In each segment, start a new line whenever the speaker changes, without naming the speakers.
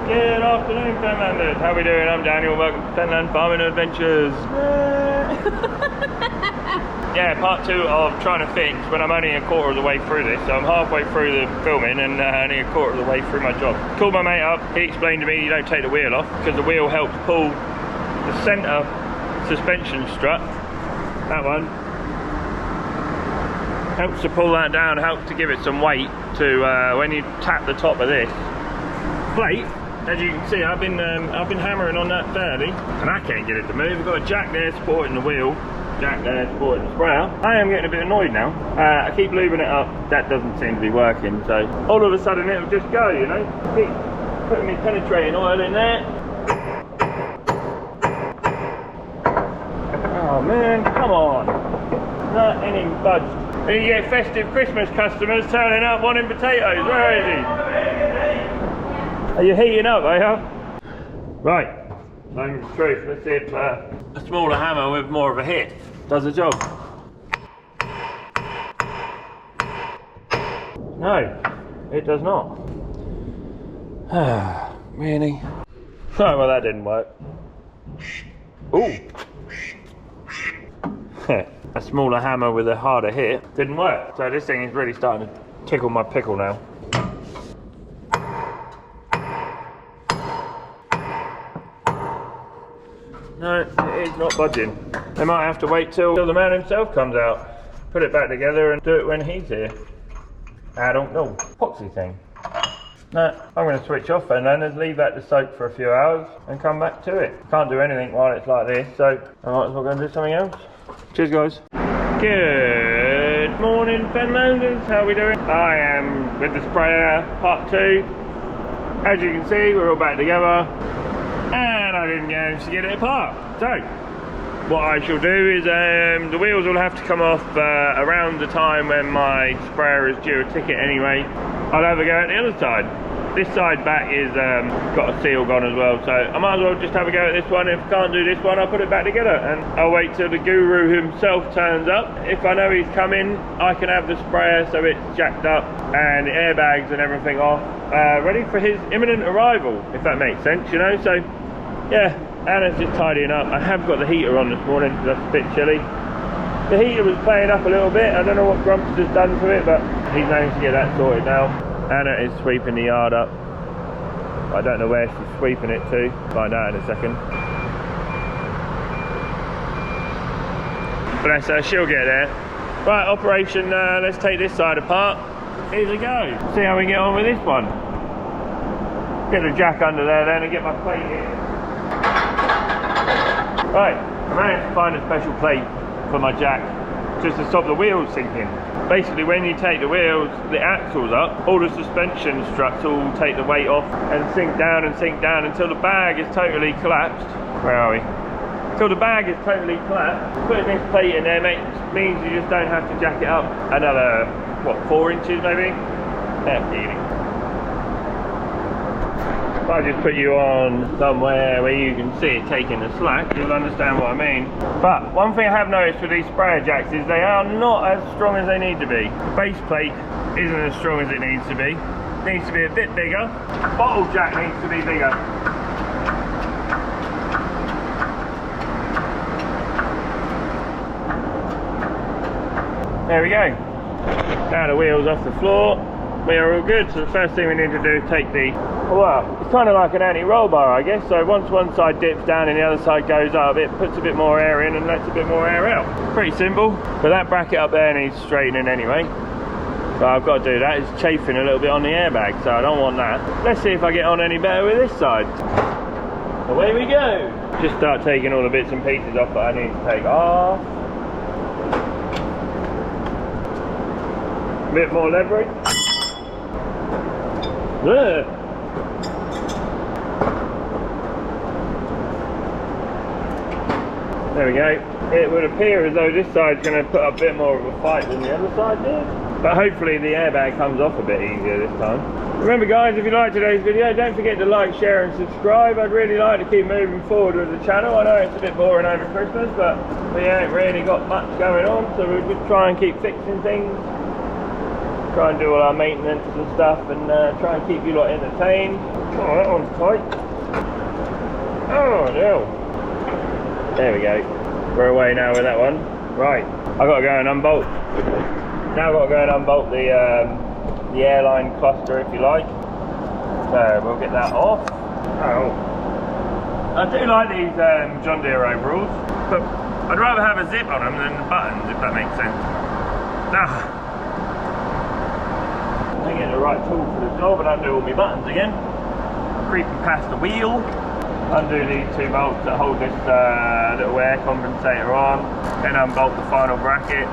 Good afternoon, Fenlanders. How are we doing? I'm Daniel. Welcome to Fenland Farming Adventures. Yeah, part 2 of trying to fix when I'm only a quarter of the way through this. So I'm halfway through the filming and only a quarter of the way through my job. Called my mate up. He explained to me you don't take the wheel off because the wheel helps pull the centre suspension strut. That one helps to pull that down, helps to give it some weight to when you tap the top of this plate. As you can see, I've been hammering on that fairly, and I can't get it to move. I've got a jack there supporting the wheel, jack there supporting the sprayer. I am getting a bit annoyed now. I keep lubing it up. That doesn't seem to be working. So all of a sudden it'll just go, you know. Keep putting me penetrating oil in there. Oh man, come on. Not any budged. And you get festive Christmas customers turning up wanting potatoes. Where is he? Are you heating up, are you? Right, moment of truth. Let's see if a smaller hammer with more of a hit does the job. No, it does not. Really? Oh, well that didn't work. Ooh. A smaller hammer with a harder hit didn't work. So this thing is really starting to tickle my pickle now. No, it is not budging. They might have to wait till the man himself comes out, put it back together and do it when he's here. I don't know. Epoxy thing. No, I'm going to switch off and then just leave that to soak for a few hours and come back to it. Can't do anything while it's like this, so I might as well go and do something else. Cheers guys. Good morning Fenlanders, how are we doing? I am with the sprayer, part 2. As you can see, we're all back together. And I didn't manage to get it apart. So, what I shall do is the wheels will have to come off around the time when my sprayer is due a ticket anyway. I'll have a go at the other side. This side back is got a seal gone as well, so I might as well just have a go at this one. If I can't do this one, I'll put it back together and I'll wait till the guru himself turns up. If I know he's coming, I can have the sprayer so it's jacked up and the airbags and everything off, ready for his imminent arrival, if that makes sense, you know. So yeah, Anna's just tidying up. I have got the heater on this morning because that's a bit chilly. The heater was playing up a little bit. I don't know what Grump's just done to it, but he's managed to get that sorted now. Anna is sweeping the yard up. I don't know where she's sweeping it to. Find out in a second. Bless her, she'll get there. Right, operation, let's take this side apart. Here we go. See how we get on with this one. Get the jack under there then and get my plate in. Right, I managed to find a special plate for my jack just to stop the wheels sinking. Basically when you take the wheels, the axles up, all the suspension struts will take the weight off and sink down until the bag is totally collapsed. Where are we? Until the bag is totally collapsed. Putting this plate in there means you just don't have to jack it up another, what, 4 inches maybe? That's easy. If I just put you on somewhere where you can see it taking the slack, you'll understand what I mean. But one thing I have noticed with these sprayer jacks is they are not as strong as they need to be. The base plate isn't as strong as it needs to be. It needs to be a bit bigger. Bottle jack needs to be bigger. There we go. Now the wheel's off the floor. We are all good. So the first thing we need to do is take the, well, it's kind of like an anti-roll bar, I guess. So once one side dips down and the other side goes up, it puts a bit more air in and lets a bit more air out. Pretty simple. But that bracket up there needs straightening anyway. So I've got to do that. It's chafing a little bit on the airbag, so I don't want that. Let's see if I get on any better with this side. Away we go. Just start taking all the bits and pieces off that I need to take off. A bit more leverage. There we go. It would appear as though this side's going to put up a bit more of a fight than the other side did. But hopefully the airbag comes off a bit easier this time. Remember guys, if you liked today's video, don't forget to like, share and subscribe. I'd really like to keep moving forward with the channel. I know it's a bit boring over Christmas, but we ain't really got much going on, so we'll just try and keep fixing things. Try and do all our maintenance and stuff and try and keep you lot entertained. Oh, that one's tight. Oh no. There we go. We're away now with that one. Right, I've got to go and unbolt. Now I've got to go and unbolt the airline cluster, if you like. So we'll get that off. Oh, I do like these John Deere overalls, but I'd rather have a zip on them than the buttons, if that makes sense. I get the right tool for the job and undo all my buttons again. Creeping past the wheel. Undo these two bolts that hold this little air compensator on, then unbolt the final bracket.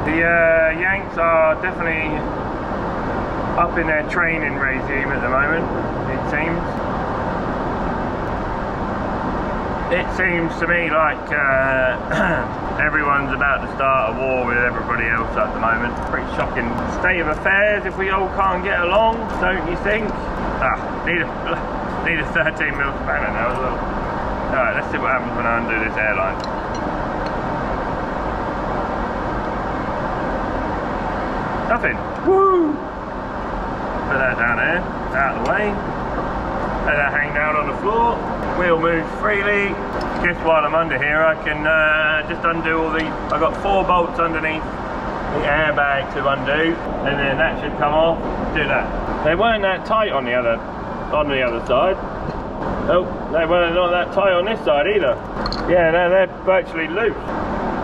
The Yanks are definitely up in their training regime at the moment, it seems. It seems to me like everyone's about to start a war with everybody else at the moment. Pretty shocking state of affairs if we all can't get along, don't you think? Need a 13mm spanner now as well. Alright, let's see what happens when I undo this airline. Nothing. Woo! Put that down there, out of the way. Let that hang down on the floor. Wheel moves freely. Just while I'm under here, I can just undo all the. I've got 4 bolts underneath the airbag to undo, and then that should come off. Do that. They weren't that tight on the other side. Oh, they weren't not that tight on this side either. Yeah, no, they're virtually loose.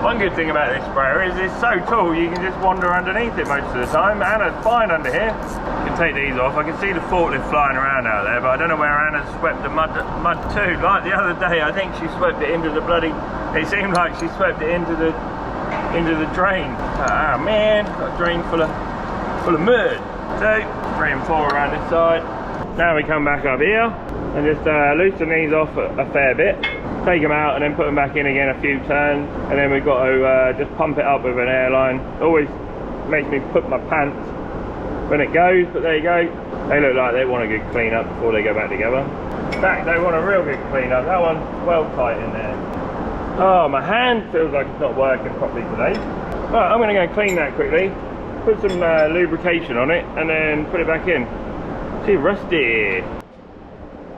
One good thing about this sprayer is it's so tall you can just wander underneath it most of the time. Anna's fine under here. You can take these off. I can see the forklift flying around out there, but I don't know where Anna's swept the mud to. Like the other day, I think she swept it into the bloody. It seemed like she swept it into the drain. Ah man, got a drain full of mud. 2, 3 and 4 around this side. Now we come back up here and just loosen these off a fair bit. Take them out and then put them back in again a few turns, and then we've got to just pump it up with an airline. Always makes me put my pants when it goes, but there you go. They look like they want a good clean up before they go back together. In fact, they want a real good clean up. That one's well tight in there. Oh, my hand feels like it's not working properly today. Right, I'm going to go clean that quickly, put some lubrication on it, and then put it back in. Too rusty.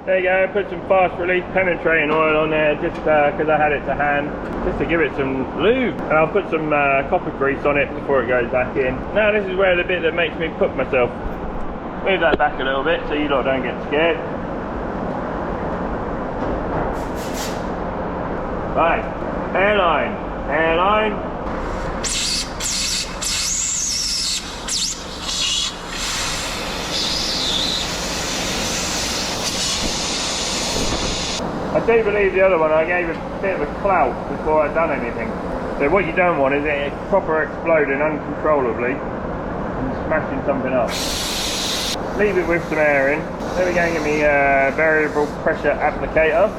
There you go, put some fast release penetrating oil on there just because I had it to hand, just to give it some lube. And I'll put some copper grease on it before it goes back in. Now this is where the bit that makes me put myself. Move that back a little bit so you lot don't get scared. Right, airline. I do believe the other one I gave a bit of a clout before I'd done anything. So what you don't want is it proper exploding uncontrollably and smashing something up. Leave it with some air in. Then we're going to get me a variable pressure applicator.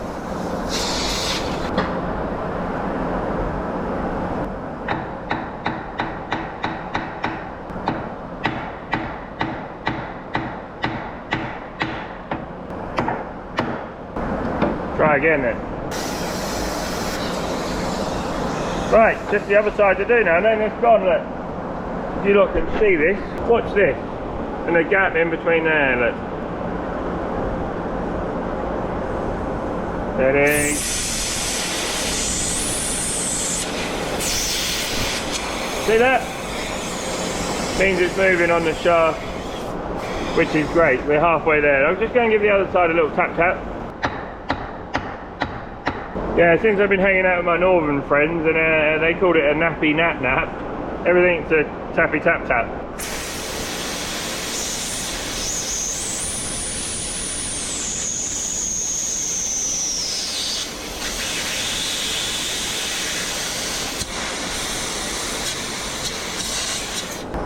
Try again then. Right, just the other side to do now, and then it's gone, look. You lot can see this. Watch this. And the gap in between there, look. Steady. See that? Means it's moving on the shaft, which is great. We're halfway there. I'm just going to give the other side a little tap tap. Yeah, since I've been hanging out with my northern friends and they called it a nappy nap nap, everything's a tappy tap tap.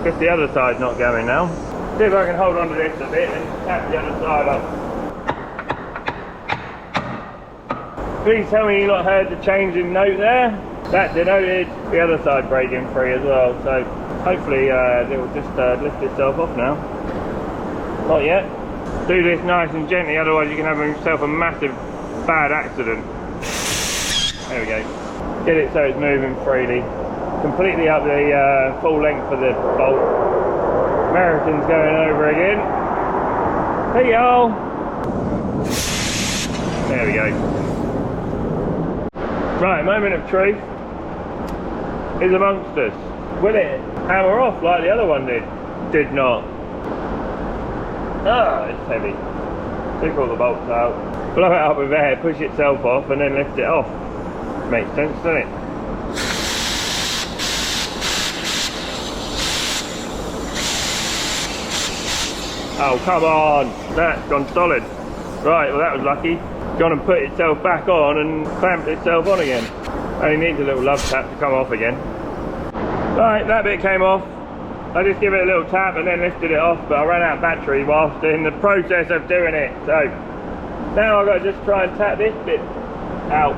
Just the other side's not going now. See if I can hold on to this a bit and tap the other side up. Please tell me you lot heard the change in note there. That denoted the other side breaking free as well. So hopefully it will just lift itself off now. Not yet. Do this nice and gently, otherwise you can have yourself a massive bad accident. There we go. Get it so it's moving freely. Completely up the full length of the bolt. American's going over again. Hey y'all! There we go. Right, moment of truth is amongst us. Will it hammer off like the other one did? Did not. Ah, it's heavy. Took all the bolts out. Blow it up with air, push itself off and then lift it off. Makes sense, doesn't it? Oh, come on! That's gone solid. Right, well that was lucky. Gone and put itself back on and clamped itself on again. Only needs a little love tap to come off again. Right, that bit came off. I just give it a little tap and then lifted it off, but I ran out of battery whilst in the process of doing it. So now I've got to just try and tap this bit out.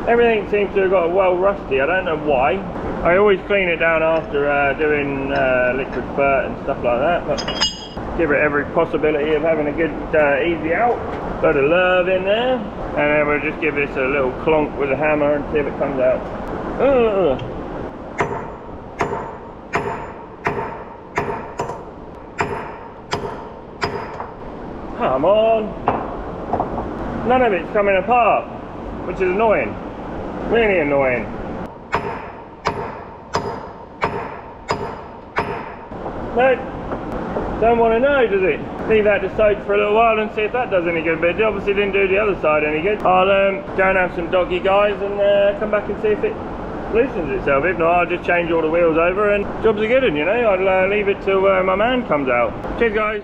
Everything seems to have got well rusty. I don't know why. I always clean it down after doing liquid furt and stuff like that, but give it every possibility of having a good easy out. Load of love in there, and then we'll just give this a little clonk with a hammer and see if it comes out. Come on! None of it's coming apart, which is annoying. Really annoying. No, don't want to know, does it? Leave that to soak for a little while and see if that does any good, but it obviously didn't do the other side any good. I'll go and have some doggy guys and come back and see if it loosens itself. If not, I'll just change all the wheels over and jobs are good, and you know, I'll leave it till my man comes out. Cheers guys.